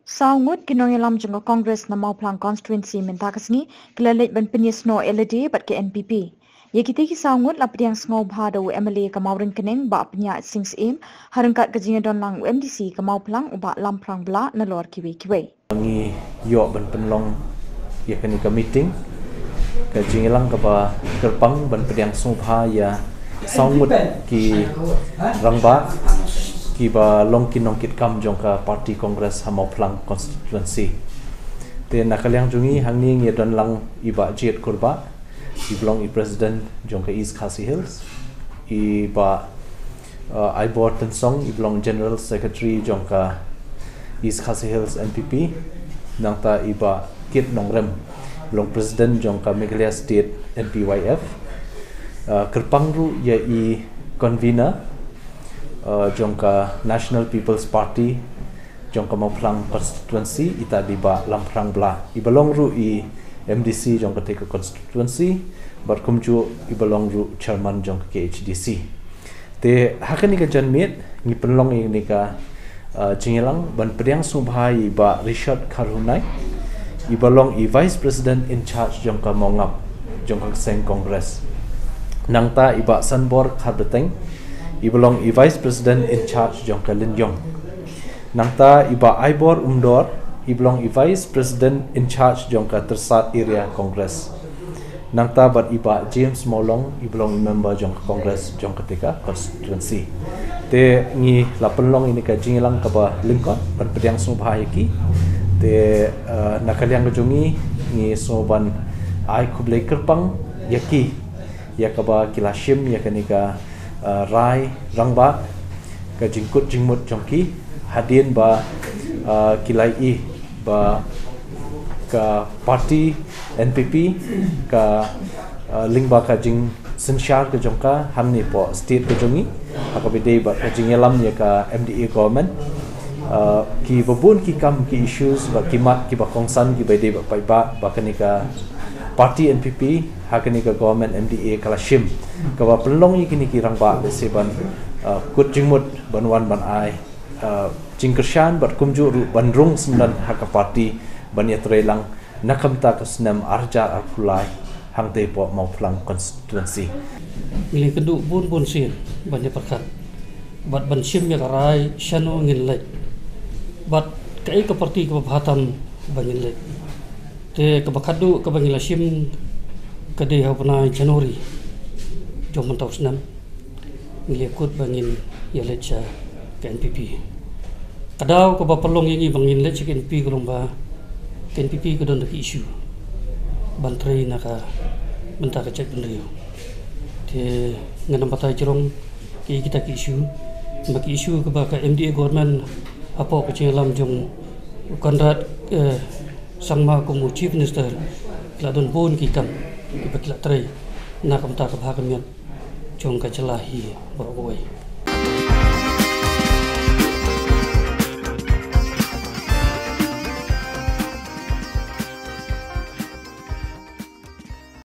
Saungut kinongilam jenggo Kongres na Mauplang Constituency mentakasni kelalit ban penyesno LD bat ke NPP. Ye kita ki saungut la pediang sngau bhada u MLA ka Maurin Keneng ba penya sings im harengkat kejinga don lang UMDC ka Mauplang u ba lamplang bla na lor kiwe. Ngi yo ban penlong ye kani ka meeting ka jingilang ka ba kerpang ban pediang sngau ya saungut ki rangba ki ba long kinong kit kam jong ka party congress Mauplang constituency te nakaliang jungi hangning ye don lang iba jet kurba i belong i president jong ka East Khasi Hills i ba I bought and song i belong general secretary jong ka East Khasi Hills NPP nang ta iba kit nongrem belong president jong ka Meghalaya State NPYF kerpang ru ye i convener jongka National People's Party jongka Mauplang constituency ita diba lamprang bla ibalong ru i MDC jongka Teka constituency berkumju ibalong ru chairman jongka KHDC te hakani ka janmit ni penlong ni ka jingilang ban pediang subhai ba Richard Karunai ibalong i vice president in charge jongka Mongap jongka Seng Congress nangta iba Sanbor Kharbeteng ibalong i vice president in charge jongka Linjong nangta iba Aibor Umdor ibalong i vice president in charge jongka Tersat area congress nangta bat iba James Molong ibalong member jongka congress jongka Teka constituency te ngi lapelong ini ka jingilang ka ba Lincoln ban pediang subhai ki te nakaliang jungi ngi soban ai kublai kerpang yaki yakaba kilashim yakanika Rai Rangba ka jingkut jingmut jongki hadin ba kilai ba ka parti NPP ka lingba ka jing sensyar ke jongka hamni po state ke jongi akabide ba ka jingelam ya ka MDA government ki babun ki kam ki issues ba kimat ki ba kongsan ki bide ba paiba ba kanika parti NPP hakani ka government MDA kalashim ka ba pelong yi kini kirang ba seban kut jingmut banwan ban ai jingkershan bat kumju bandrung semdan haka parti ban ya trelang nakamta ka senam arja arkulai hang te po Mauplang constituency ngili kedu bun sir banyak perkat bat ban sim ya karai shano ngilai bat kai ka parti ka bahatam bangilai te kabakadu kabangila sim kade hapna Januari jom mentau senam ngikut bangin ya lecha ke NPP kadau ka bapalong ini bangin lecha ke NPP kulumba ke NPP ko don isu bantrai naka benta ka cek bendrio te nganam patai jerong ki kita ki isu baki isu ka ba ka MDA government apa ko cenglam jong kandat sangma ko chief minister ladon bon ki kam ibakila tray na kam ta ka bhagamian jong ka jalahi borowai